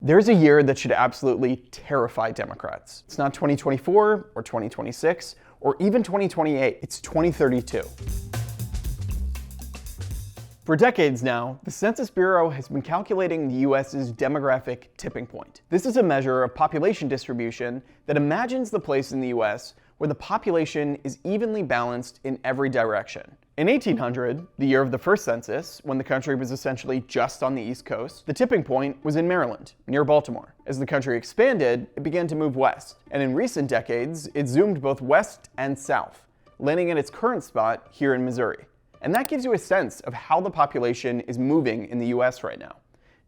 There's a year that should absolutely terrify Democrats. It's not 2024 or 2026 or even 2028, it's 2032. For decades now, the Census Bureau has been calculating the US's demographic tipping point. This is a measure of population distribution that imagines the place in the US where the population is evenly balanced in every direction. In 1800, the year of the first census, when the country was essentially just on the East Coast, the tipping point was in Maryland, near Baltimore. As the country expanded, it began to move west, and in recent decades, it zoomed both west and south, landing at its current spot here in Missouri. And that gives you a sense of how the population is moving in the US right now.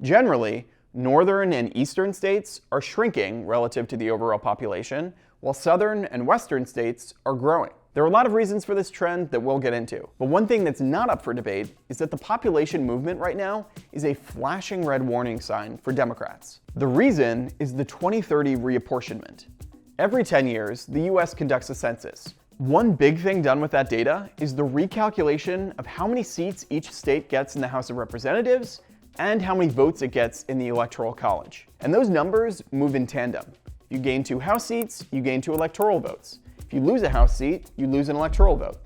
Generally, northern and eastern states are shrinking relative to the overall population, while southern and western states are growing. There are a lot of reasons for this trend that we'll get into, but one thing that's not up for debate is that the population movement right now is a flashing red warning sign for Democrats. The reason is the 2030 reapportionment. Every 10 years, the US conducts a census. One big thing done with that data is the recalculation of how many seats each state gets in the House of Representatives and how many votes it gets in the Electoral College. And those numbers move in tandem. If you gain 2 House seats, you gain 2 electoral votes. If you lose a House seat, you lose an electoral vote.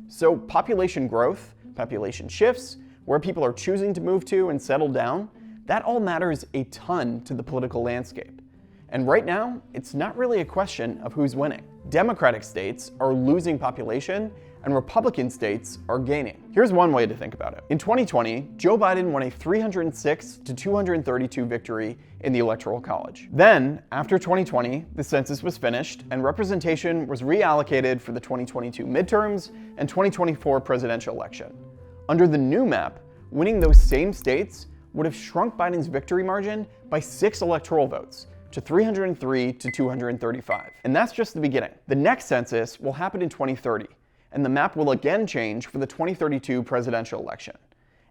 So population growth, population shifts, where people are choosing to move to and settle down, that all matters a ton to the political landscape. And right now, it's not really a question of who's winning. Democratic states are losing population, and Republican states are gaining. Here's one way to think about it. In 2020, Joe Biden won a 306 to 232 victory in the Electoral College. Then, after 2020, the census was finished and representation was reallocated for the 2022 midterms and 2024 presidential election. Under the new map, winning those same states would have shrunk Biden's victory margin by 6 electoral votes, to 303 to 235. And that's just the beginning. The next census will happen in 2030, and the map will again change for the 2032 presidential election.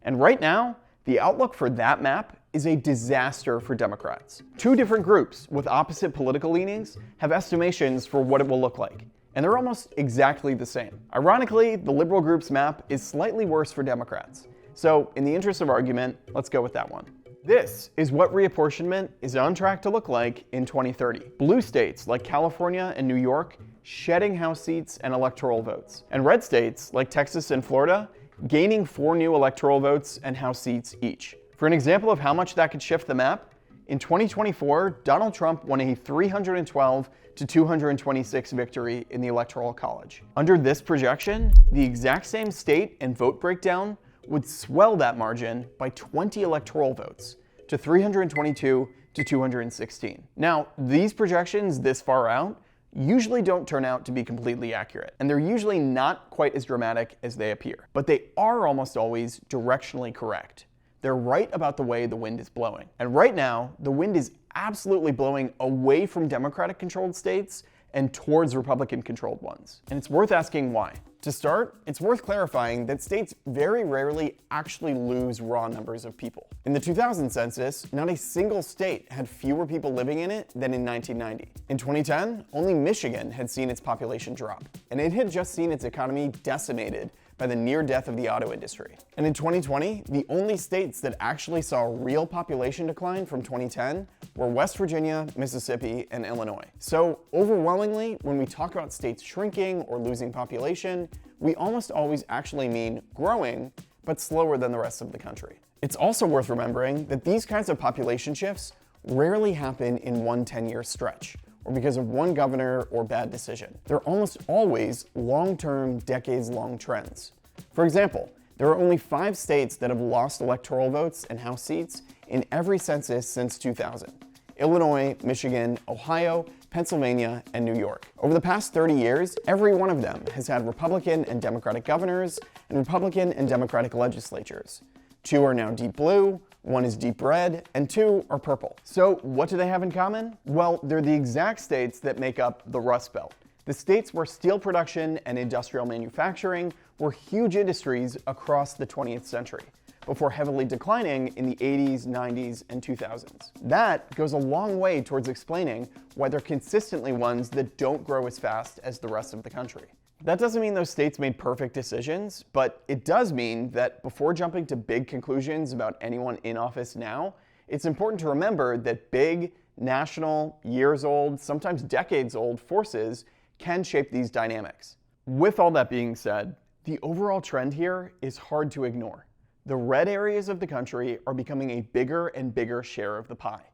And right now, the outlook for that map is a disaster for Democrats. 2 different groups with opposite political leanings have estimations for what it will look like, and they're almost exactly the same. Ironically, the liberal group's map is slightly worse for Democrats. So, in the interest of argument, let's go with that one. This is what reapportionment is on track to look like in 2030. Blue states like California and New York shedding House seats and electoral votes, and red states like Texas and Florida gaining 4 new electoral votes and House seats each. For an example of how much that could shift the map, in 2024, Donald Trump won a 312 to 226 victory in the Electoral College. Under this projection, the exact same state and vote breakdown would swell that margin by 20 electoral votes to 322 to 216. Now, these projections this far out usually don't turn out to be completely accurate, and they're usually not quite as dramatic as they appear, but they are almost always directionally correct. They're right about the way the wind is blowing. And right now, the wind is absolutely blowing away from Democratic-controlled states and towards Republican-controlled ones. And it's worth asking why. To start, it's worth clarifying that states very rarely actually lose raw numbers of people. In the 2000 census, not a single state had fewer people living in it than in 1990. In 2010, only Michigan had seen its population drop, and it had just seen its economy decimated by the near death of the auto industry. And in 2020, the only states that actually saw a real population decline from 2010 were West Virginia, Mississippi, and Illinois. So overwhelmingly, when we talk about states shrinking or losing population, we almost always actually mean growing, but slower than the rest of the country. It's also worth remembering that these kinds of population shifts rarely happen in one 10-year stretch, or because of one governor or bad decision. They're almost always long-term, decades-long trends. For example, there are only 5 states that have lost electoral votes and House seats in every census since 2000: Illinois, Michigan, Ohio, Pennsylvania, and New York. Over the past 30 years, every one of them has had Republican and Democratic governors and Republican and Democratic legislatures. 2 are now deep blue, 1 is deep red, and 2 are purple. So what do they have in common? Well, they're the exact states that make up the Rust Belt. The states where steel production and industrial manufacturing were huge industries across the 20th century, before heavily declining in the 80s, 90s, and 2000s. That goes a long way towards explaining why they're consistently ones that don't grow as fast as the rest of the country. That doesn't mean those states made perfect decisions, but it does mean that before jumping to big conclusions about anyone in office now, it's important to remember that big, national, years old, sometimes decades old forces can shape these dynamics. With all that being said, the overall trend here is hard to ignore. The red areas of the country are becoming a bigger and bigger share of the pie.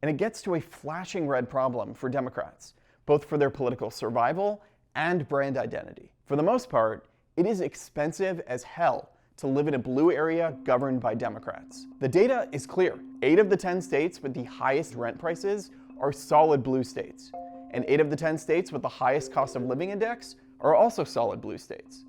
And it gets to a flashing red problem for Democrats, both for their political survival and brand identity. For the most part, it is expensive as hell to live in a blue area governed by Democrats. The data is clear. 8 of the 10 states with the highest rent prices are solid blue states. And 8 of the 10 states with the highest cost of living index are also solid blue states.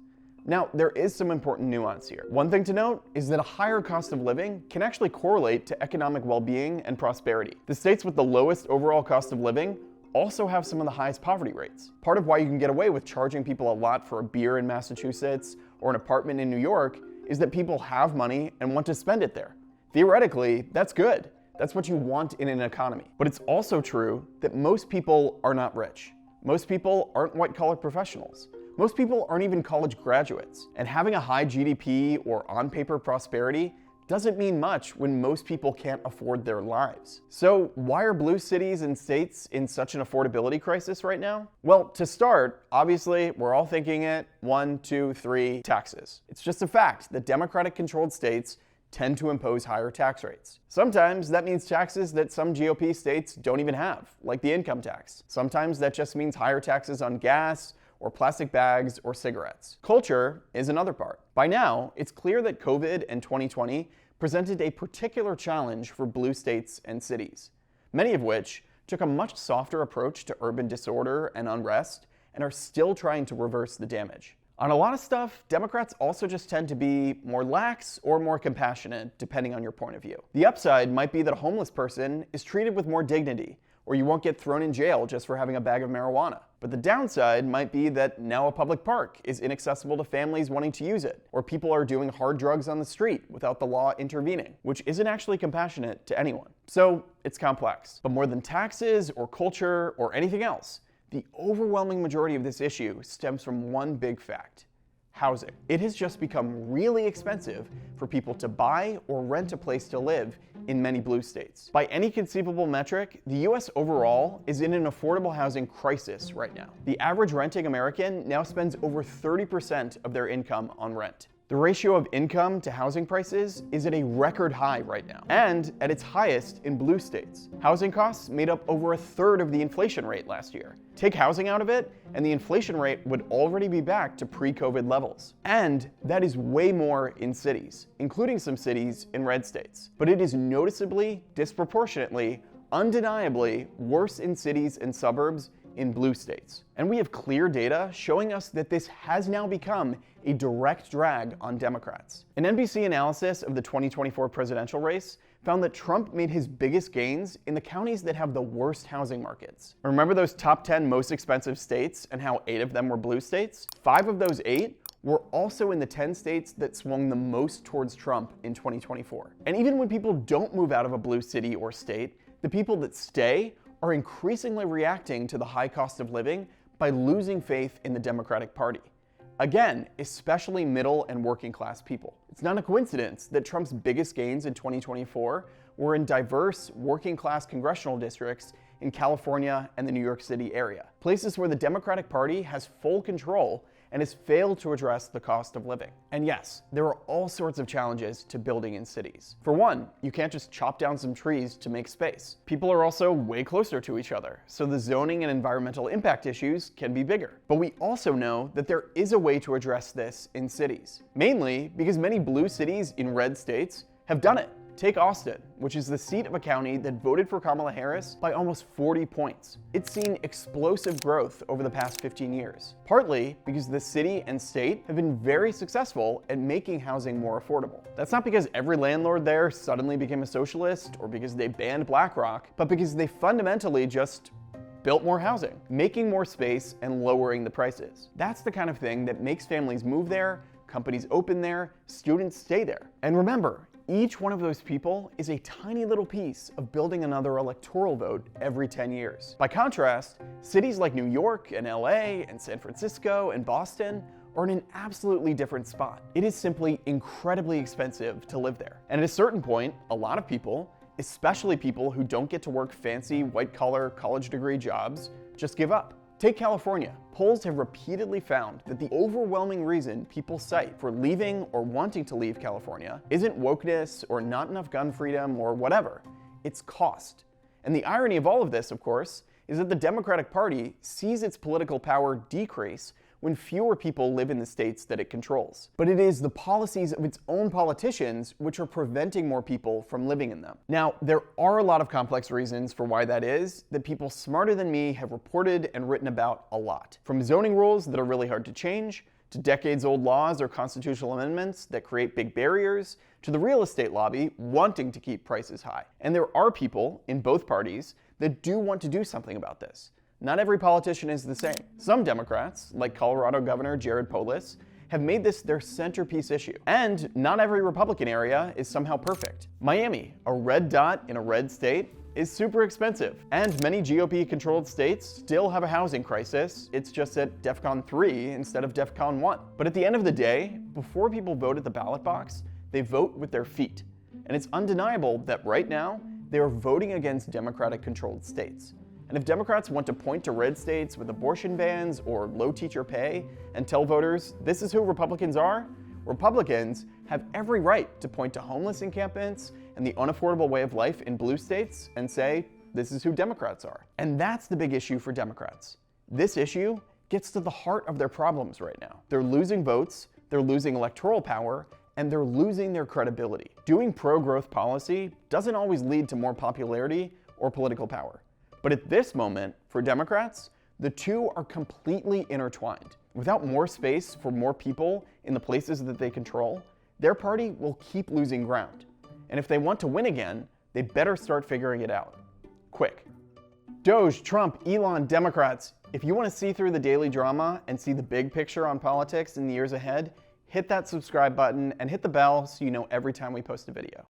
Now, there is some important nuance here. One thing to note is that a higher cost of living can actually correlate to economic well-being and prosperity. The states with the lowest overall cost of living also have some of the highest poverty rates. Part of why you can get away with charging people a lot for a beer in Massachusetts or an apartment in New York is that people have money and want to spend it there. Theoretically, that's good. That's what you want in an economy. But it's also true that most people are not rich. Most people aren't white-collar professionals. Most people aren't even college graduates. And having a high GDP or on-paper prosperity doesn't mean much when most people can't afford their lives. So why are blue cities and states in such an affordability crisis right now? Well, to start, obviously, we're all thinking it, 1, 2, 3, taxes. It's just a fact that Democratic-controlled states tend to impose higher tax rates. Sometimes that means taxes that some GOP states don't even have, like the income tax. Sometimes that just means higher taxes on gas, or plastic bags, or cigarettes. Culture is another part. By now, it's clear that COVID and 2020 presented a particular challenge for blue states and cities, many of which took a much softer approach to urban disorder and unrest and are still trying to reverse the damage. On a lot of stuff, Democrats also just tend to be more lax or more compassionate, depending on your point of view. The upside might be that a homeless person is treated with more dignity, or you won't get thrown in jail just for having a bag of marijuana. But the downside might be that now a public park is inaccessible to families wanting to use it, or people are doing hard drugs on the street without the law intervening, which isn't actually compassionate to anyone. So it's complex. But more than taxes or culture or anything else, the overwhelming majority of this issue stems from one big fact: housing. It has just become really expensive for people to buy or rent a place to live in many blue states. By any conceivable metric, the US overall is in an affordable housing crisis right now. The average renting American now spends over 30% of their income on rent. The ratio of income to housing prices is at a record high right now, and at its highest in blue states. Housing costs made up over a third of the inflation rate last year. Take housing out of it, and the inflation rate would already be back to pre-COVID levels. And that is way more in cities, including some cities in red states. But it is noticeably, disproportionately, undeniably worse in cities and suburbs in blue states. And we have clear data showing us that this has now become a direct drag on Democrats. An NBC analysis of the 2024 presidential race found that Trump made his biggest gains in the counties that have the worst housing markets. Remember those top 10 most expensive states and how 8 of them were blue states? 5 of those 8 were also in the 10 states that swung the most towards Trump in 2024. And even when people don't move out of a blue city or state, the people that stay are increasingly reacting to the high cost of living by losing faith in the Democratic Party. Again, especially middle and working class people. It's not a coincidence that Trump's biggest gains in 2024 were in diverse working class congressional districts in California and the New York City area, places where the Democratic Party has full control and has failed to address the cost of living. And yes, there are all sorts of challenges to building in cities. For one, you can't just chop down some trees to make space. People are also way closer to each other, so the zoning and environmental impact issues can be bigger. But we also know that there is a way to address this in cities, mainly because many blue cities in red states have done it. Take Austin, which is the seat of a county that voted for Kamala Harris by almost 40 points. It's seen explosive growth over the past 15 years, partly because the city and state have been very successful at making housing more affordable. That's not because every landlord there suddenly became a socialist or because they banned BlackRock, but because they fundamentally just built more housing, making more space and lowering the prices. That's the kind of thing that makes families move there, companies open there, students stay there. And remember, each one of those people is a tiny little piece of building another electoral vote every 10 years. By contrast, cities like New York and LA and San Francisco and Boston are in an absolutely different spot. It is simply incredibly expensive to live there. And at a certain point, a lot of people especially people who don't get to work fancy white-collar college degree jobs, just give up. Take California. Polls have repeatedly found that the overwhelming reason people cite for leaving or wanting to leave California isn't wokeness or not enough gun freedom or whatever. It's cost. And the irony of all of this, of course, is that the Democratic Party sees its political power decrease when fewer people live in the states that it controls. But it is the policies of its own politicians which are preventing more people from living in them. Now, there are a lot of complex reasons for why that is that people smarter than me have reported and written about a lot. From zoning rules that are really hard to change, to decades-old laws or constitutional amendments that create big barriers, to the real estate lobby wanting to keep prices high. And there are people in both parties that do want to do something about this. Not every politician is the same. Some Democrats, like Colorado Governor Jared Polis, have made this their centerpiece issue. And not every Republican area is somehow perfect. Miami, a red dot in a red state, is super expensive. And many GOP-controlled states still have a housing crisis. It's just at DEFCON 3 instead of DEFCON 1. But at the end of the day, before people vote at the ballot box, they vote with their feet. And it's undeniable that right now, they are voting against Democratic-controlled states. And if Democrats want to point to red states with abortion bans or low teacher pay and tell voters this is who Republicans are, Republicans have every right to point to homeless encampments and the unaffordable way of life in blue states and say this is who Democrats are. And that's the big issue for Democrats. This issue gets to the heart of their problems right now. They're losing votes, they're losing electoral power, and they're losing their credibility. Doing pro-growth policy doesn't always lead to more popularity or political power. But at this moment, for Democrats, the two are completely intertwined. Without more space for more people in the places that they control, their party will keep losing ground. And if they want to win again, they better start figuring it out. Quick. Doge, Trump, Elon, Democrats, if you want to see through the daily drama and see the big picture on politics in the years ahead, hit that subscribe button and hit the bell so you know every time we post a video.